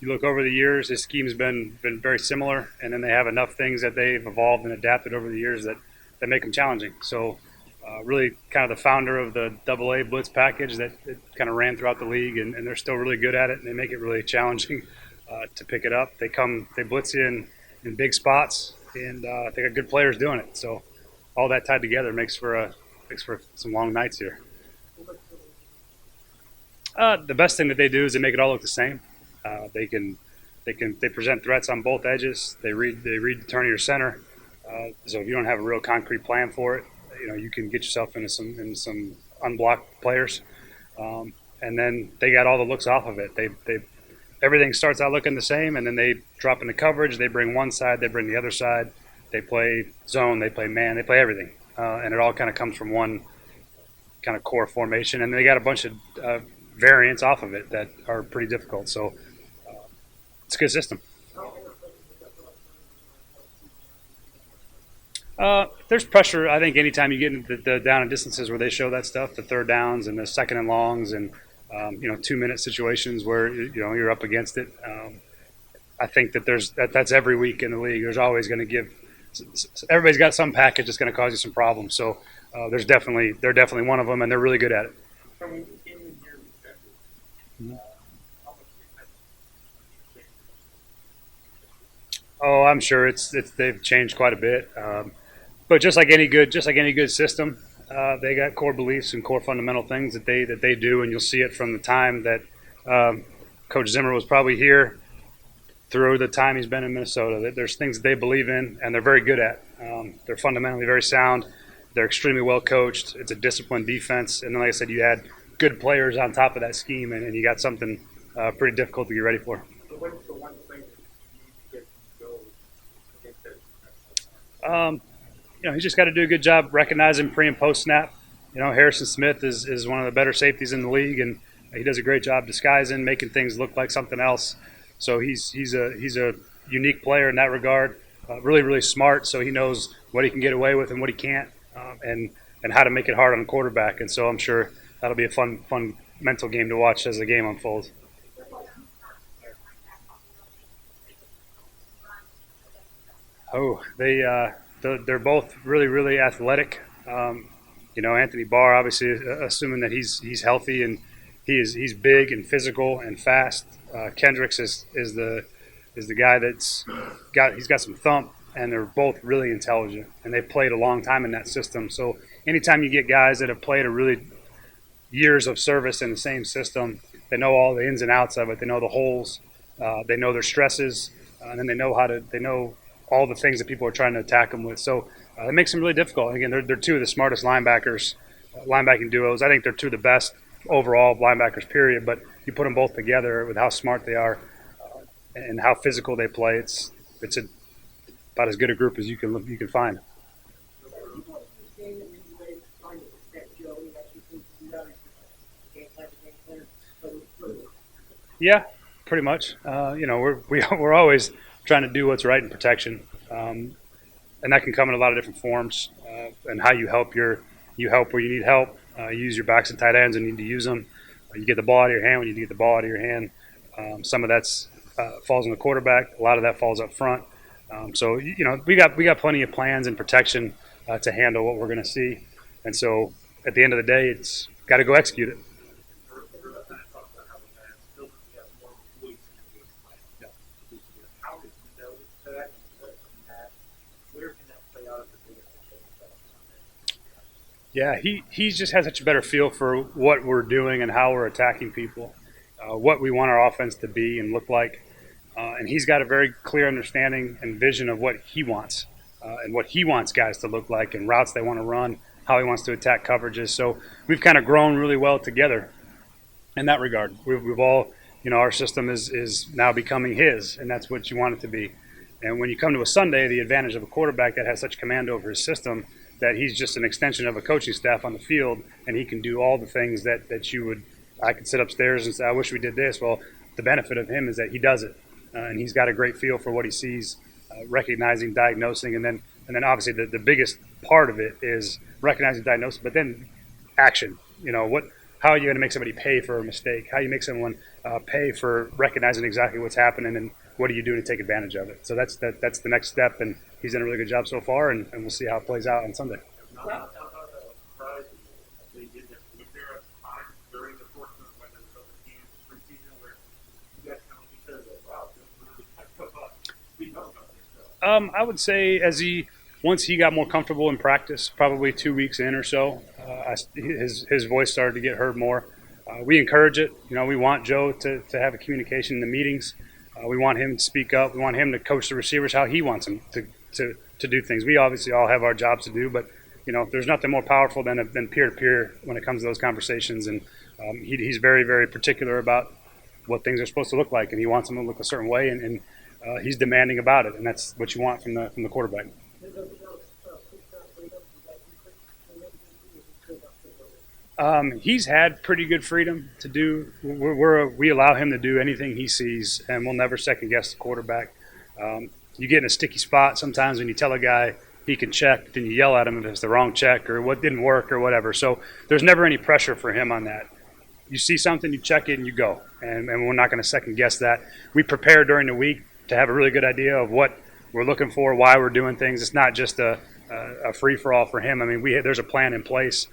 you look over the years, his scheme's been very similar, and then they have enough things that they've evolved and adapted over the years that make them challenging. So, really, kind of the founder of the AA blitz package that it kind of ran throughout the league, and they're still really good at it, and they make it really challenging to pick it up. They blitz you in big spots, and they got good players doing it. So, all that tied together makes for some long nights here. The best thing that they do is they make it all look the same. They present threats on both edges. They read the turn of your center. So if you don't have a real concrete plan for it, you can get yourself into some unblocked players. And then they got all the looks off of it. They everything starts out looking the same, and then they drop into coverage. They bring one side, they bring the other side. They play zone, they play man, they play everything, and it all kind of comes from one kind of core formation. And they got a bunch of variants off of it that are pretty difficult. So it's a good system. There's pressure. I think anytime you get into the down and distances where they show that stuff, the third downs and the second and longs, and 2-minute situations where you're up against it. I think that's every week in the league. There's always going to give. Everybody's got some package that's going to cause you some problems. So they're definitely one of them, and they're really good at it. Oh, I'm sure they've changed quite a bit. But just like any good system, they got core beliefs and core fundamental things that they do, and you'll see it from the time that Coach Zimmer was probably here through the time he's been in Minnesota. There's things that they believe in, and they're very good at. They're fundamentally very sound. They're extremely well coached. It's a disciplined defense, and then, like I said, you add good players on top of that scheme, and you got something pretty difficult to get ready for. Um, he's just got to do a good job recognizing pre and post snap. Harrison Smith is one of the better safeties in the league, and he does a great job disguising, making things look like something else. So he's a unique player in that regard. Really, really smart. So he knows what he can get away with and what he can't, and how to make it hard on the quarterback. And so I'm sure that'll be a fun mental game to watch as the game unfolds. Oh, they're both really, really athletic. Anthony Barr, obviously, assuming that he's healthy, and he's big and physical and fast. Kendricks is the guy he's got some thump, and they're both really intelligent, and they've played a long time in that system. So anytime you get guys that have played a really years of service in the same system, they know all the ins and outs of it. They know the holes, they know their stresses, and then they know all the things that people are trying to attack them with. So it makes them really difficult. Again, they're two of the smartest linebacking duos. I think they're two of the best overall linebackers, period. But you put them both together with how smart they are and how physical they play. It's about as good a group as you can find. Yeah, pretty much. We're always trying to do what's right in protection, and that can come in a lot of different forms. And how you help where you need help. You use your backs and tight ends and you need to use them. You get the ball out of your hand when you need to get the ball out of your hand. Some of that's falls on the quarterback. A lot of that falls up front. So we got plenty of plans and protection to handle what we're going to see. And so at the end of the day, it's got to go execute it. Yeah, he just has such a better feel for what we're doing and how we're attacking people, what we want our offense to be and look like. And he's got a very clear understanding and vision of what he wants and what he wants guys to look like and routes they want to run, how he wants to attack coverages. So we've kind of grown really well together in that regard. We've all, our system is now becoming his, and that's what you want it to be. And when you come to a Sunday, the advantage of a quarterback that has such command over his system that he's just an extension of a coaching staff on the field, and he can do all the things that I could sit upstairs and say, I wish we did this. Well, the benefit of him is that he does it, and he's got a great feel for what he sees, recognizing, diagnosing, and then obviously the biggest part of it is recognizing, diagnosing, but then action. How are you going to make somebody pay for a mistake? How you make someone pay for recognizing exactly what's happening and what are you doing to take advantage of it. So that's the next step, and he's done a really good job so far, and we'll see how it plays out on Sunday. I would say once he got more comfortable in practice, probably 2 weeks in or so, his voice started to get heard more. We encourage it. We want Joe to have a communication in the meetings. We want him to speak up. We want him to coach the receivers how he wants them to do things. We obviously all have our jobs to do, but there's nothing more powerful than peer-to-peer when it comes to those conversations. And he's very, very particular about what things are supposed to look like, and he wants them to look a certain way, and he's demanding about it, and that's what you want from the quarterback. He's had pretty good freedom to do. We allow him to do anything he sees, and we'll never second guess the quarterback. You get in a sticky spot sometimes when you tell a guy he can check, then you yell at him if it's the wrong check or what didn't work or whatever. So there's never any pressure for him on that. You see something, you check it, and you go. And we're not going to second guess that. We prepare during the week to have a really good idea of what we're looking for, why we're doing things. It's not just a free-for-all for him. I mean, there's a plan in place.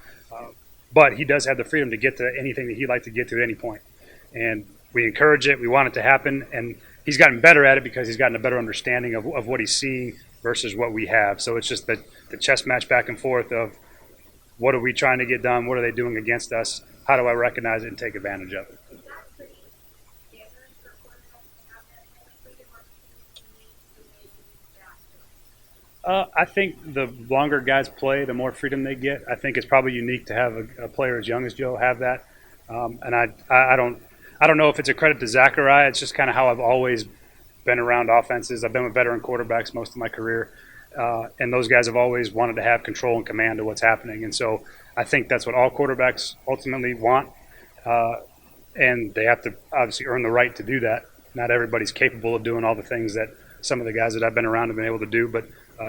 But he does have the freedom to get to anything that he'd like to get to at any point. And we encourage it. We want it to happen. And he's gotten better at it because he's gotten a better understanding of what he's seeing versus what we have. So it's just the chess match back and forth of what are we trying to get done? What are they doing against us? How do I recognize it and take advantage of it? I think the longer guys play, the more freedom they get. I think it's probably unique to have a player as young as Joe have that. And I don't know if it's a credit to Zachariah. It's just kind of how I've always been around offenses. I've been with veteran quarterbacks most of my career, and those guys have always wanted to have control and command of what's happening. And so I think that's what all quarterbacks ultimately want, and they have to obviously earn the right to do that. Not everybody's capable of doing all the things that some of the guys that I've been around have been able to do, but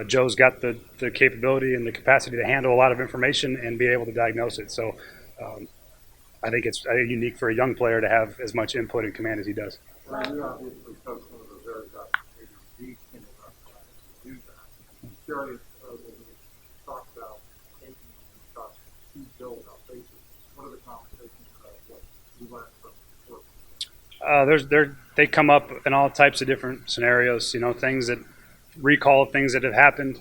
Joe's got the capability and the capacity to handle a lot of information and be able to diagnose it. So I think it's unique for a young player to have as much input and command as he does. Well, you obviously coach one of the very best maybe the single best players to do that. I'm curious when you talk about taking stuff to build our faces. What are the conversations about what you learned from work? They come up in all types of different scenarios. Things that recall things that have happened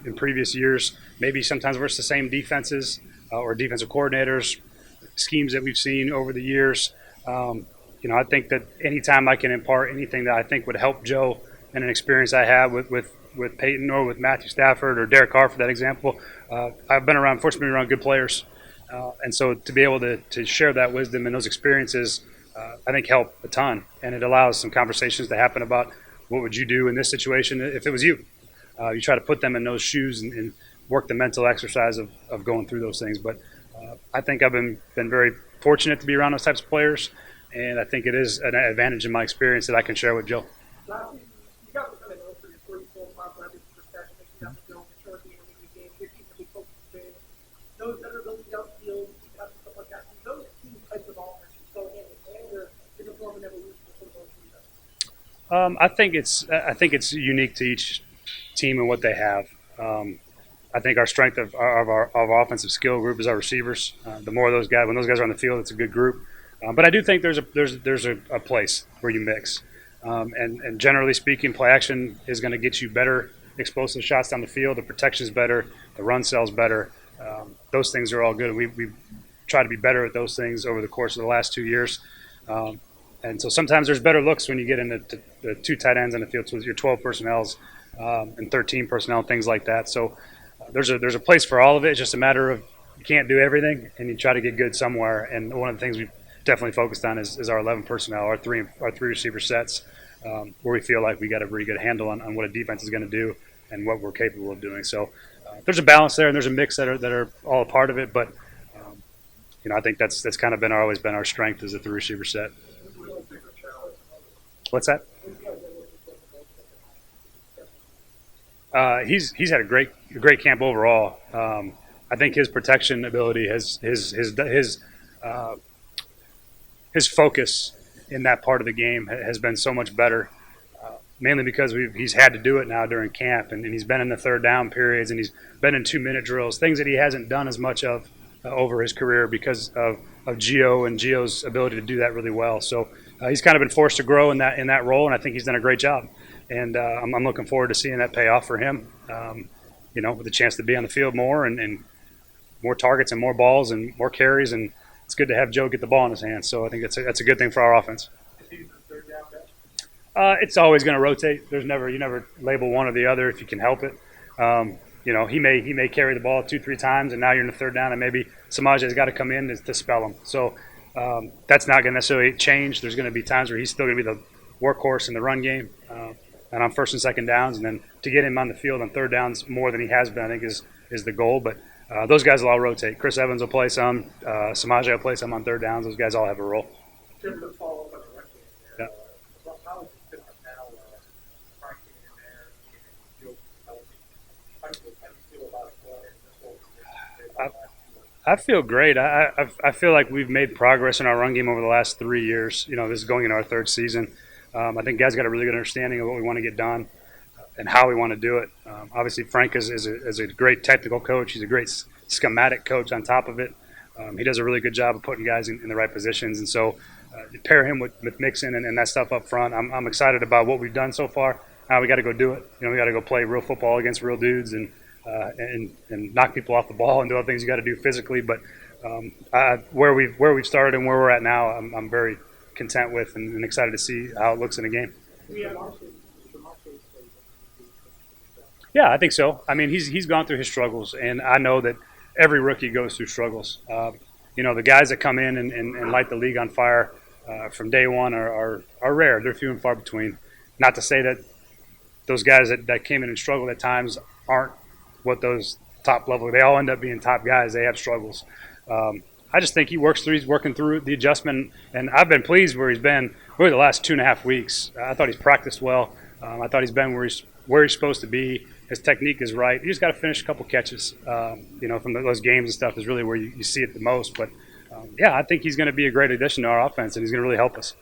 in previous years. Maybe sometimes versus the same defenses or defensive coordinators, schemes that we've seen over the years. I think that anytime I can impart anything that I think would help Joe and an experience I have with Peyton or with Matthew Stafford or Derek Carr, for that example, I've been fortunately been around good players. And so to be able to share that wisdom and those experiences, I think help a ton. And it allows some conversations to happen about what would you do in this situation if it was you. You try to put them in those shoes and work the mental exercise of going through those things. But I think I've been very fortunate to be around those types of players. And I think it is an advantage in my experience that I can share with Joe. Last season, you got to come in for your 44 500 percent. You got to go short the end of the game, 15 to be focused in. Those that are really downfield, you got stuff like that. Those two types of offenses go hand in hand, or is it more of an evolution of those two? I think it's unique to each team and what they have. I think our strength of our offensive skill group is our receivers. The more those guys, when those guys are on the field, it's a good group. But I do think there's a place where you mix, and generally speaking, play action is going to get you better explosive shots down the field. The protection is better, the run cell's better. Those things are all good. We try to be better at those things over the course of the last 2 years, and so sometimes there's better looks when you get into the two tight ends on the field, so your 12 personnels and 13 personnel, things like that. So there's a place for all of it. It's just a matter of you can't do everything, and you try to get good somewhere. And one of the things we definitely focused on is our 11 personnel, our three receiver sets, where we feel like we got a pretty good handle on what a defense is going to do and what we're capable of doing. So there's a balance there, and there's a mix that are all a part of it. But I think that's kind of always been our strength is the three receiver set. What's that? He's had a great camp overall. I think his protection ability his focus in that part of the game has been so much better. Mainly because he's had to do it now during camp, and he's been in the third down periods, and he's been in 2-minute drills, things that he hasn't done as much of over his career because of Gio and Gio's ability to do that really well. So he's kind of been forced to grow in that role, and I think he's done a great job. And I'm looking forward to seeing that pay off for him. With a chance to be on the field more and more targets and more balls and more carries, and it's good to have Joe get the ball in his hands. So I think that's a good thing for our offense. It's always going to rotate. You never label one or the other if you can help it. He may carry the ball 2-3 times, and now you're in the third down, and maybe Samaje's got to come in to spell him. So that's not going to necessarily change. There's going to be times where he's still going to be the workhorse in the run game, and on first and second downs, and then to get him on the field on third downs more than he has been, I think is the goal. But those guys will all rotate. Chris Evans will play some. Samaje will play some on third downs. Those guys all have a role. Jim, to follow up on the run game there, Yeah. how is it different now, Frank getting in there and Joe healthy? How do you feel about this whole situation? I feel great. I feel like we've made progress in our run game over the last 3 years. This is going into our third season. I think guys got a really good understanding of what we want to get done and how we want to do it. Obviously, Frank is a great technical coach. He's a great schematic coach on top of it. He does a really good job of putting guys in the right positions. And so pair him with Mixon and that stuff up front. I'm excited about what we've done so far. Now we got to go do it. We got to go play real football against real dudes and knock people off the ball and do all the things you got to do physically. But where we've started and where we're at now, I'm very content with and excited to see how it looks in a game. Yeah, I think so. I mean, he's gone through his struggles, and I know that every rookie goes through struggles. The guys that come in and light the league on fire from day one are rare. They're few and far between. Not to say that those guys that came in and struggled at times aren't what those top level. They all end up being top guys. They have struggles. I just think he's working through the adjustment, and I've been pleased where he's been really the last 2.5 weeks. I thought he's practiced well. I thought he's been where he's supposed to be. His technique is right. You just got to finish a couple catches. From those games and stuff is really where you see it the most. But I think he's going to be a great addition to our offense, and he's going to really help us.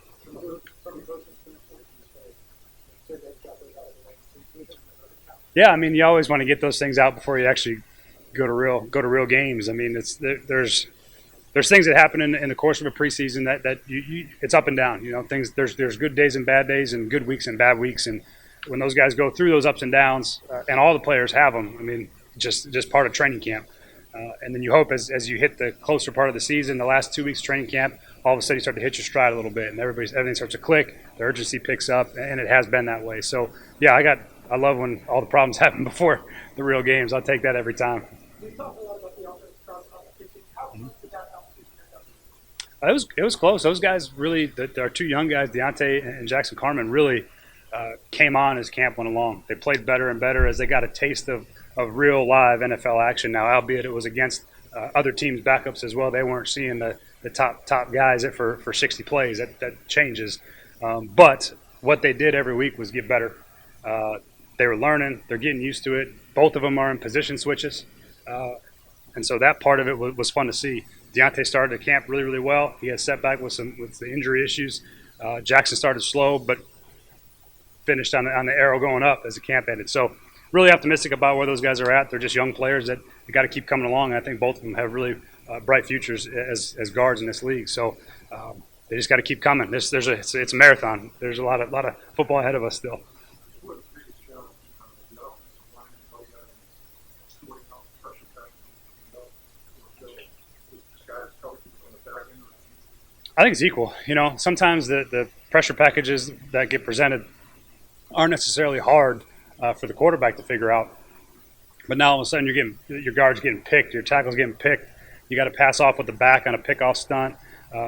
Yeah, I mean, you always want to get those things out before you actually go to real games. I mean, there's things that happen in the course of a preseason that you it's up and down. There's good days and bad days, and good weeks and bad weeks, and when those guys go through those ups and downs, and all the players have them, I mean, just part of training camp. And then you hope as you hit the closer part of the season, the last 2 weeks of training camp, all of a sudden you start to hit your stride a little bit, and everything starts to click, the urgency picks up, and it has been that way. So, yeah, I love when all the problems happen before the real games. I'll take that every time. We talked a lot about the offense across competition. How close did that competition end up? It was close. Those guys really, our two young guys, Deontay and Jackson Carman, really came on as camp went along. They played better and better as they got a taste of real live NFL action now, albeit it was against other teams' backups as well. They weren't seeing the top guys for 60 plays. That changes. But what they did every week was get better. They were learning. They're getting used to it. Both of them are in position switches. And so that part of it was fun to see. Deontay started the camp really, really well. He had setback with the injury issues. Jackson started slow, but finished on the arrow going up as the camp ended. So really optimistic about where those guys are at. They're just young players that you got to keep coming along. And I think both of them have really bright futures as guards in this league. So they just got to keep coming. It's a marathon. There's a lot of football ahead of us still. I think it's equal. Sometimes the pressure packages that get presented aren't necessarily hard for the quarterback to figure out. But now all of a sudden your guard's getting picked, your tackle's getting picked. You got to pass off with the back on a pickoff stunt.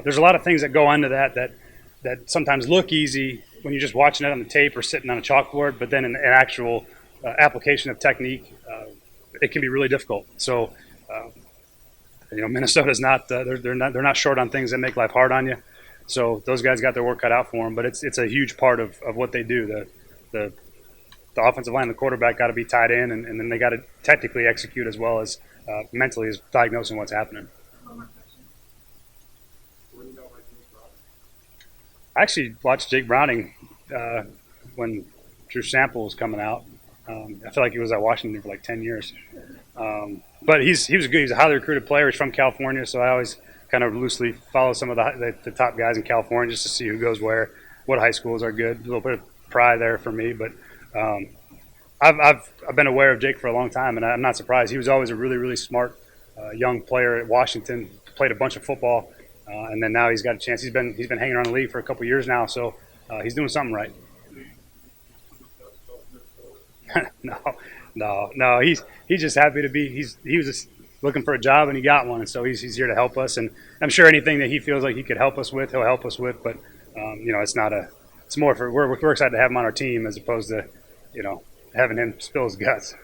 There's a lot of things that go into that sometimes look easy when you're just watching it on the tape or sitting on a chalkboard, but then in an actual application of technique, it can be really difficult. So, Minnesota's not they're not short on things that make life hard on you. So those guys got their work cut out for them. But it's a huge part of what they do. The offensive line, the quarterback got to be tied in, and then they got to technically execute as well as mentally as diagnosing what's happening. I actually watched Jake Browning when Drew Sample was coming out. I feel like he was at Washington for like 10 years. But he was good. He's a highly recruited player. He's from California, so I always kind of loosely follow some of the top guys in California just to see who goes where, what high schools are good. A little bit of pride there for me, but I've been aware of Jake for a long time, and I'm not surprised. He was always a really, really smart young player at Washington. Played a bunch of football, and then now he's got a chance. He's been hanging around the league for a couple years now, so he's doing something right. No. He's just happy to be. He was just looking for a job and he got one, and so he's here to help us. And I'm sure anything that he feels like he could help us with, he'll help us with. But it's not a. It's more for we're excited to have him on our team as opposed to having him spill his guts.